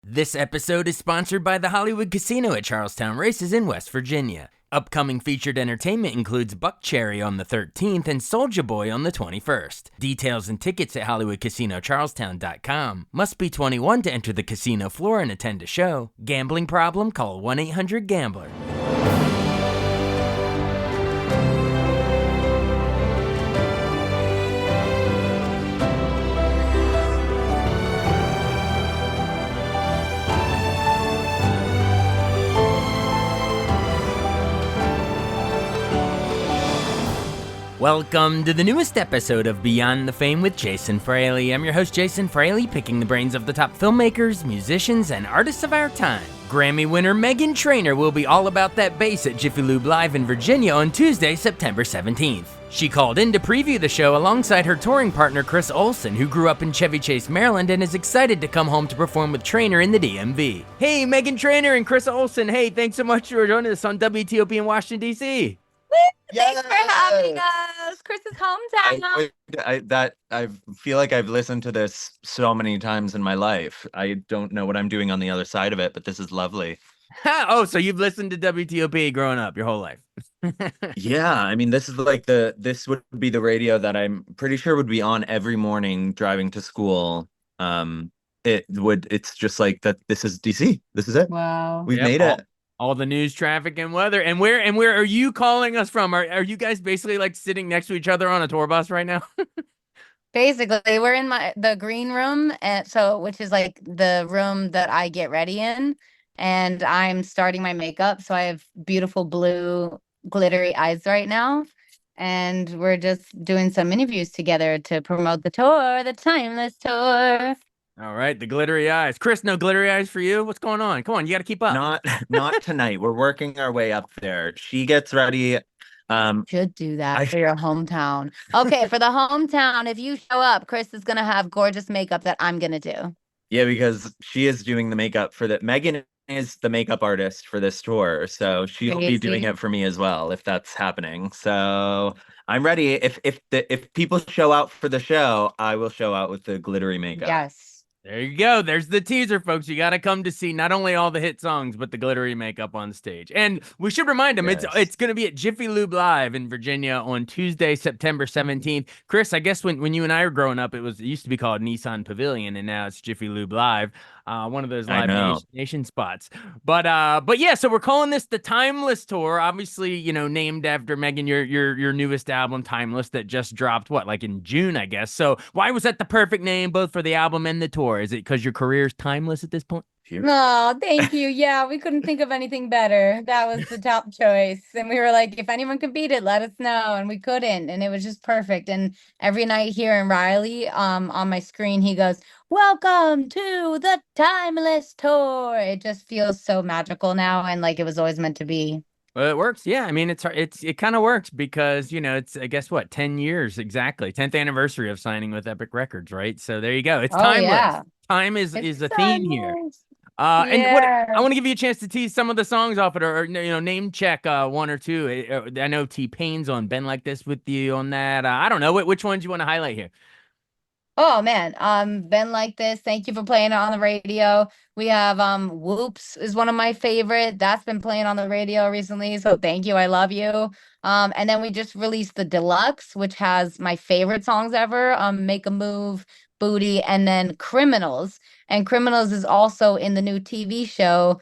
This episode is sponsored by the Hollywood Casino at Charlestown Races in West Virginia. Upcoming featured entertainment includes Buck Cherry on the 13th and Soulja Boy on the 21st. Details and tickets at HollywoodCasinoCharlestown.com. Must be 21 to enter the casino floor and attend a show. Gambling problem? Call 1-800-GAMBLER. Welcome to the newest episode of Beyond the Fame with Jason Fraley. I'm your host, Jason Fraley, picking the brains of the top filmmakers, musicians, and artists of our time. Grammy winner Meghan Trainor will be all about that bass at Jiffy Lube Live in Virginia on Tuesday, September 17th. She called in to preview the show alongside her touring partner Chris Olsen, who grew up in Chevy Chase, Maryland, and is excited to come home to perform with Trainor in the DMV. Hey, Meghan Trainor and Chris Olsen. Hey, thanks so much for joining us on WTOP in Washington, D.C. Thanks for having us. Chris's hometown. I feel like I've listened to this so many times in my life. I don't know what I'm doing on the other side of it, but this is lovely. Oh, so you've listened to WTOP growing up your whole life? Yeah, I mean, this is like this would be the radio that I'm pretty sure would be on every morning driving to school. It's just like that. This is DC. This is it. Wow. We've made it. All the news, traffic, and weather. And where are you calling us from? Are you guys basically like sitting next to each other on a tour bus right now? Basically, we're in the green room, which is like the room that I get ready in, and I'm starting my makeup. So I have beautiful blue glittery eyes right now, and we're just doing some interviews together to promote the tour, the Timeless Tour. All right, the glittery eyes. Chris, no glittery eyes for you? What's going on? Come on, you got to keep up. Not tonight. We're working our way up there. She gets ready. Should do that for your hometown. Okay, for the hometown, if you show up, Chris is gonna have gorgeous makeup that I'm gonna do. Yeah, because she is doing the makeup for that. Meghan is the makeup artist for this tour, so she'll be doing it for me as well if that's happening. So I'm ready. If people show out for the show, I will show out with the glittery makeup. Yes. There you go. There's the teaser, folks. You got to come to see not only all the hit songs, but the glittery makeup on stage. And we should remind them, it's going to be at Jiffy Lube Live in Virginia on Tuesday, September 17th. Chris, I guess when you and I were growing up, it used to be called Nissan Pavilion, and now it's Jiffy Lube Live. One of those Live Nation spots. But yeah, so we're calling this the Timeless Tour, obviously, named after Meghan, your newest album, Timeless, that just dropped, like in June, I guess. So why was that the perfect name both for the album and the tour? Is it because your career's timeless at this point? No, thank you. Yeah, we couldn't think of anything better. That was the top choice. And we were like, if anyone could beat it, let us know. And we couldn't. And it was just perfect. And every night here in Raleigh, on my screen, he goes, "Welcome to the Timeless Tour." It just feels so magical now, and like it was always meant to be. Well, it works. Yeah. I mean, it kind of works because, it's, I guess, 10 years exactly. 10th anniversary of signing with Epic Records, right? So there you go. It's timeless. Yeah. Time is a theme here. And I want to give you a chance to tease some of the songs off it, or name check one or two. I know T-Pain's on Been Like This with you on that. I don't know which ones you want to highlight here. Oh man, Been Like This. Thank you for playing it on the radio. We have Whoops is one of my favorite. That's been playing on the radio recently. So thank you. I love you. And then we just released the deluxe, which has my favorite songs ever. Make a Move, Booty, and then Criminals. And Criminals is also in the new TV show,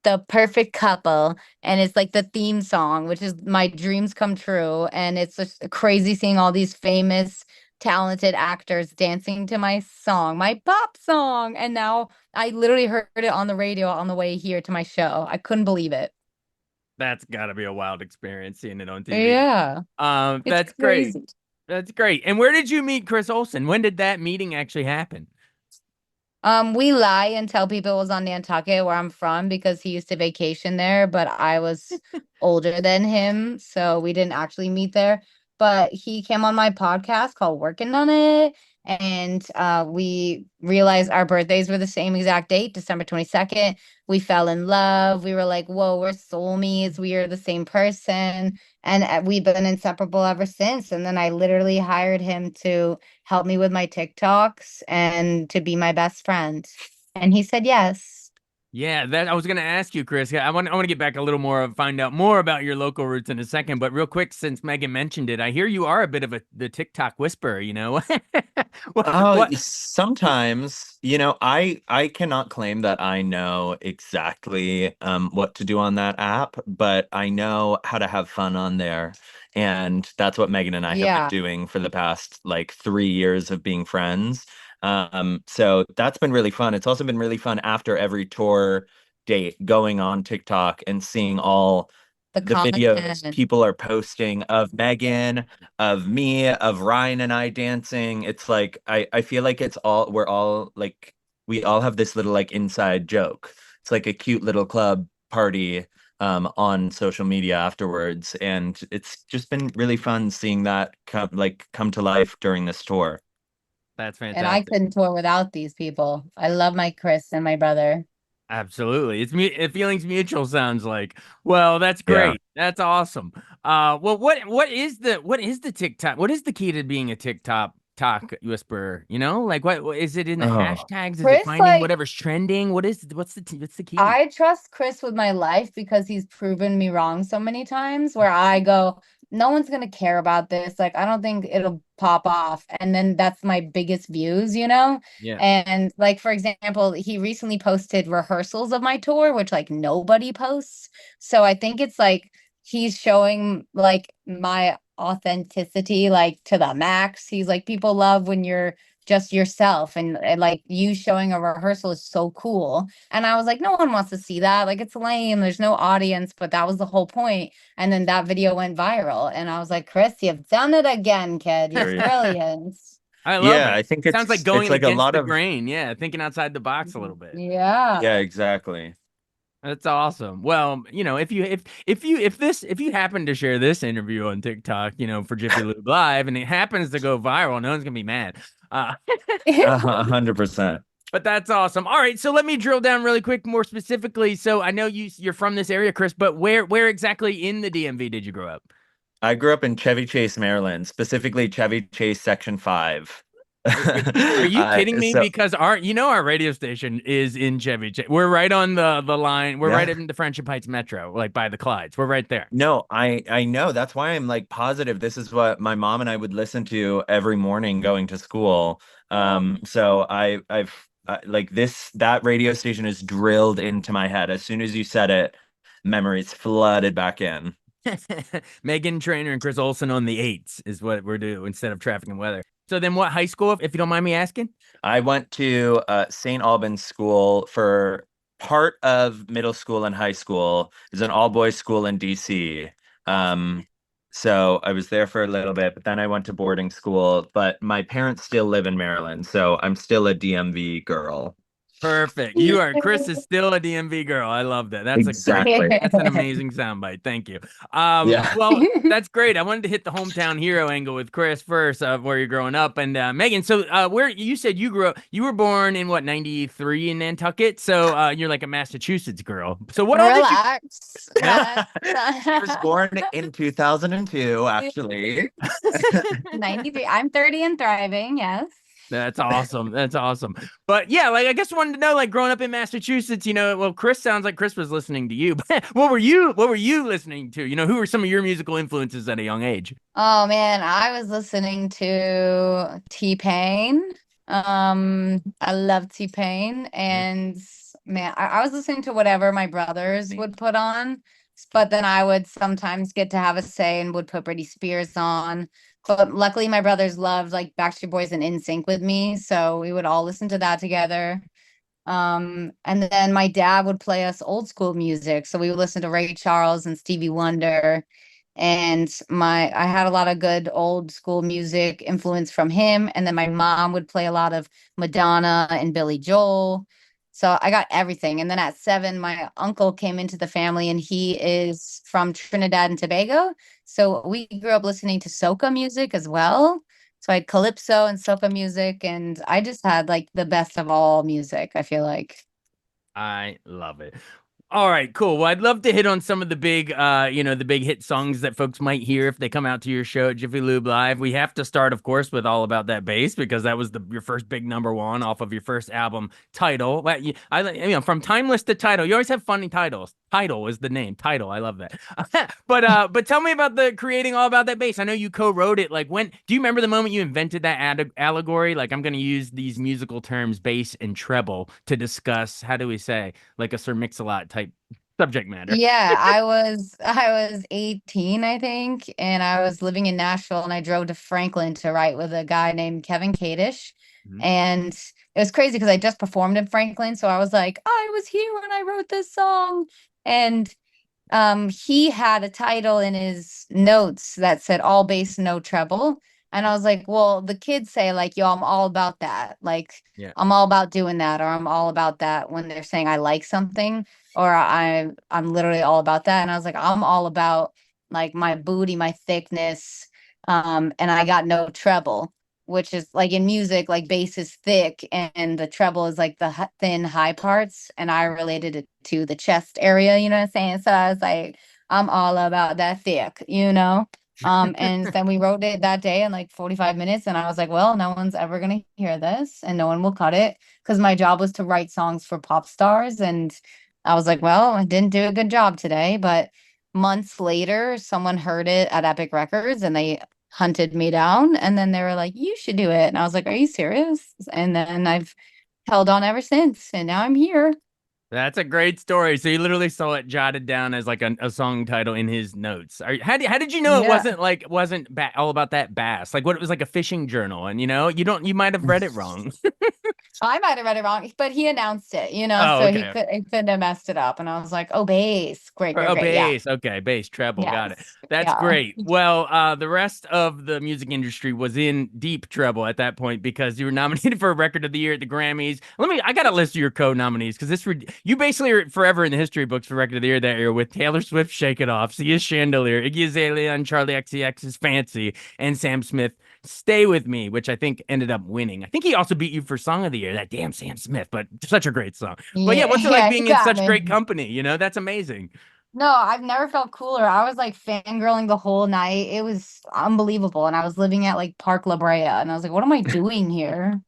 The Perfect Couple. And it's like the theme song, which is my dreams come true. And it's just crazy seeing all these famous talented actors dancing to my song, my pop song. And now I literally heard it on the radio on the way here to my show. I couldn't believe it. That's gotta be a wild experience seeing it on TV. Yeah. That's great. That's great. And where did you meet Chris Olsen? When did that meeting actually happen? We lie and tell people it was on Nantucket, where I'm from, because he used to vacation there, but I was older than him, so we didn't actually meet there. But he came on my podcast called Working on It, and we realized our birthdays were the same exact date, December 22nd. We fell in love. We were like, whoa, we're soulmates. We are the same person. And we've been inseparable ever since. And then I literally hired him to help me with my TikToks and to be my best friend. And he said yes. Yeah, that I was gonna ask you, Chris. I want to get back a little more, find out more about your local roots in a second. But real quick, since Meghan mentioned it, I hear you are a bit of the TikTok whisperer. You know, Oh, what? sometimes, I cannot claim that I know exactly what to do on that app, but I know how to have fun on there. And that's what Megan and I have been Yeah. doing for the past like 3 years of being friends. So that's been really fun. It's also been really fun after every tour date going on TikTok and seeing all The the videos content. people are posting of Megan, of me, of Ryan and I dancing. It's like I feel like we're all like we all have this little like inside joke. It's like a cute little club party on social media afterwards. And it's just been really fun seeing that come to life during this tour. That's And I fantastic. couldn't tour without these people. I love my Chris and my brother. Absolutely. It's me. Feelings mutual sounds like. Well, that's Yeah. great. That's awesome. Well, what is the TikTok? What is the key to being a TikTok talk whisperer? You know, like what is it in the Oh. hashtags? Is it Chris, finding like, whatever's trending? What's the key? I trust Chris with my life because he's proven me wrong so many times where I go, no one's gonna care about this. Like, I don't think it'll pop off. And then that's my biggest views, you know? Yeah. And like, for example, he recently posted rehearsals of my tour, which like nobody posts. So I think it's like he's showing like my authenticity like to the max. He's like, people love when you're just yourself and like you showing a rehearsal is so cool. And I was like, no one wants to see that. Like, it's lame. There's no audience, but that was the whole point. And then that video went viral. And I was like, Chris, you've done it again, kid. You're brilliant. I love Yeah, it. I think Sounds like it's going like a against lot the of grain. Yeah, thinking outside the box a little bit. yeah, Yeah. exactly. That's awesome. Well, you know, if you happen to share this interview on TikTok, you know, for Jiffy Lube Live, and it happens to go viral, no one's gonna be mad. Uh, 100%. but that's awesome. All right, so let me drill down really quick, more specifically. So I know you're from this area, Chris, but where exactly in the DMV did you grow up? I grew up in Chevy Chase, Maryland, specifically Chevy Chase Section 5. Are you I kidding me? so Because our radio station is in Chevy Chase. We're right on the line. We're right yeah. in the Friendship Heights Metro, like by the Clydes. We're right there. No, I know. That's why I'm like positive this is what my mom and I would listen to every morning going to school. So like that radio station is drilled into my head. As soon as you said it, memories flooded back in. Meghan Trainor and Chris Olsen on the eights is what we're doing instead of traffic and weather. So then what high school, if you don't mind me asking? I went to St. Albans School for part of middle school and high school. It's an all boys school in DC. Um, so I was there for a little bit, but then I went to boarding school. But my parents still live in Maryland, so I'm still a DMV girl. Perfect. Chris is still a DMV girl. I love that. Exactly. That's an amazing soundbite. Thank you. Yeah. Well, that's great. I wanted to hit the hometown hero angle with Chris first, where you're growing up. And Megan, so where you said you were born in what, 93 in Nantucket? So you're like a Massachusetts girl. So what all did you Relax. no? I was born in 2002, actually. 93. I'm 30 and thriving. Yes. That's awesome. That's awesome. But yeah, like I guess I wanted to know, like growing up in Massachusetts, you know, well, Chris sounds like Chris was listening to you, but what were you listening to? You know, who were some of your musical influences at a young age? Oh man, I was listening to T-Pain. I love T-Pain, and man, I was listening to whatever my brothers would put on, but then I would sometimes get to have a say and would put Britney Spears on. But luckily, my brothers loved like Backstreet Boys and NSYNC with me, so we would all listen to that together. And then my dad would play us old school music, so we would listen to Ray Charles and Stevie Wonder. And I had a lot of good old school music influence from him. And then my mom would play a lot of Madonna and Billy Joel. So I got everything. And then at 7, my uncle came into the family and he is from Trinidad and Tobago. So we grew up listening to soca music as well. So I had calypso and soca music, and I just had like the best of all music, I feel like. I love it. All right, cool. Well, I'd love to hit on some of the big, the big hit songs that folks might hear if they come out to your show at Jiffy Lube Live. We have to start, of course, with All About That Bass because that was your first big #1 off of your first album, Title. From Timeless to Title, you always have funny titles. Title is the name. Title, I love that. But tell me about the creating All About That Bass. I know you co-wrote it. Like, when do you remember the moment you invented that allegory? Like, I'm going to use these musical terms, bass and treble, to discuss, how do we say, like a Sir Mix-a-Lot type subject matter. Yeah, I was 18, I think, and I was living in Nashville, and I drove to Franklin to write with a guy named Kevin Kadish. Mhm. And it was crazy because I just performed in Franklin, so I was like, I was here when I wrote this song. And he had a title in his notes that said all bass, no treble. And I was like, well, the kids say like, yo, I'm all about that. Like, Yeah. I'm all about doing that, or I'm all about that when they're saying I like something, or I'm literally all about that. And I was like, I'm all about like my booty, my thickness, and I got no treble, which is like in music, like bass is thick and the treble is like the thin high parts. And I related it to the chest area, you know what I'm saying? So I was like, I'm all about that thick, you know? And then we wrote it that day in like 45 minutes. And I was like, well, no one's ever going to hear this and no one will cut it, because my job was to write songs for pop stars. And I was like, well, I didn't do a good job today. But months later, someone heard it at Epic Records and they hunted me down, and then they were like, you should do it. And I was like, are you serious? And then I've held on ever since, and now I'm here. That's a great story. So you literally saw it jotted down as like a song title in his notes. How did you know it Yeah. wasn't all about that bass? Like, what, it was like a fishing journal, and you might have read it wrong. I might have read it wrong, but he announced it, you know, Oh, so okay. he couldn't have messed it up. And I was like, oh, bass. Great, great, Oh, great. Yeah. bass. Okay, bass, treble. Got it. Yes. That's Yeah. great. Well, the rest of the music industry was in deep trouble at that point because you were nominated for a Record of the Year at the Grammys. I got a list of your co-nominees because you basically are forever in the history books for Record of the Year that year with Taylor Swift, Shake It Off, Sia Chandelier, Iggy Azalea, and Charlie XCX's Fancy, and Sam Smith, Stay With Me, which I think ended up winning. I think he also beat you for Song of the Year, that damn Sam Smith, but such a great song. But yeah, what's it like Yeah, he being in got such me. great company? That's amazing. No, I've never felt cooler. I was like fangirling the whole night. It was unbelievable. And I was living at like Park La Brea, and I was like, what am I doing here?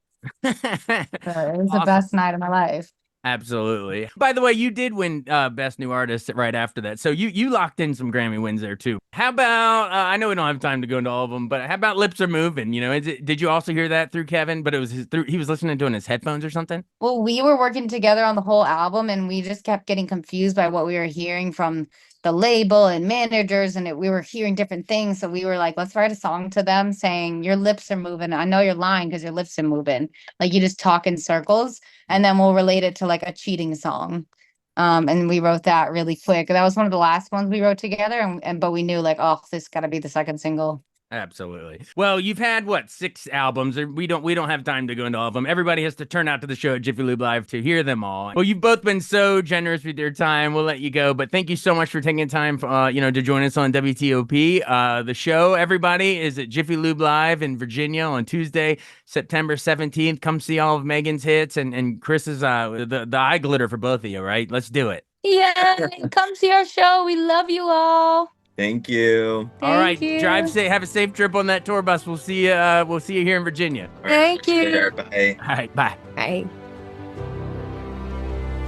It was the Awesome. best night of my life. Absolutely. By the way, you did win Best New Artist right after that. So you locked in some Grammy wins there too. How about I know we don't have time to go into all of them, but how about Lips Are Moving? Did you also hear that through Kevin? But it was he was listening to it in his headphones or something? Well, we were working together on the whole album, and we just kept getting confused by what we were hearing from the label and managers, and we were hearing different things. So we were like, let's write a song to them saying, your lips are moving. I know you're lying because your lips are moving. Like, you just talk in circles, and then we'll relate it to like a cheating song. And we wrote that really quick. That was one of the last ones we wrote together, but we knew like, oh, this got to be the second single. Absolutely. Well, you've had 6 albums. We don't have time to go into all of them. Everybody has to turn out to the show at Jiffy Lube Live to hear them all. Well, you've both been so generous with your time. We'll let you go, but thank you so much for taking time to join us on WTOP. The show, everybody, is at Jiffy Lube Live in Virginia on Tuesday, September 17th. Come see all of Meghan's hits and Chris's the eye glitter for both of you, right? Let's do it. Yeah, come see our show. We love you all. Thank you. All right, Thank you. drive safe. Have a safe trip on that tour bus. We'll see you. We'll see you here in Virginia. Thank you. Later, bye. All right, bye. Bye.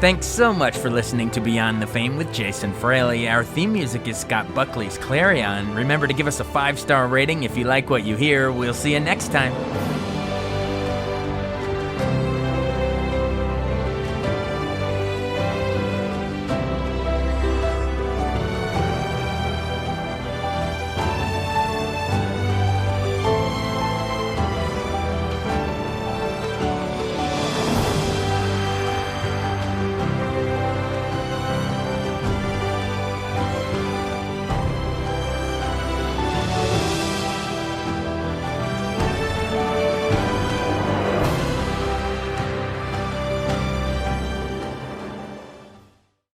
Thanks so much for listening to Beyond the Fame with Jason Fraley. Our theme music is Scott Buckley's Clarion. Remember to give us a 5-star rating if you like what you hear. We'll see you next time.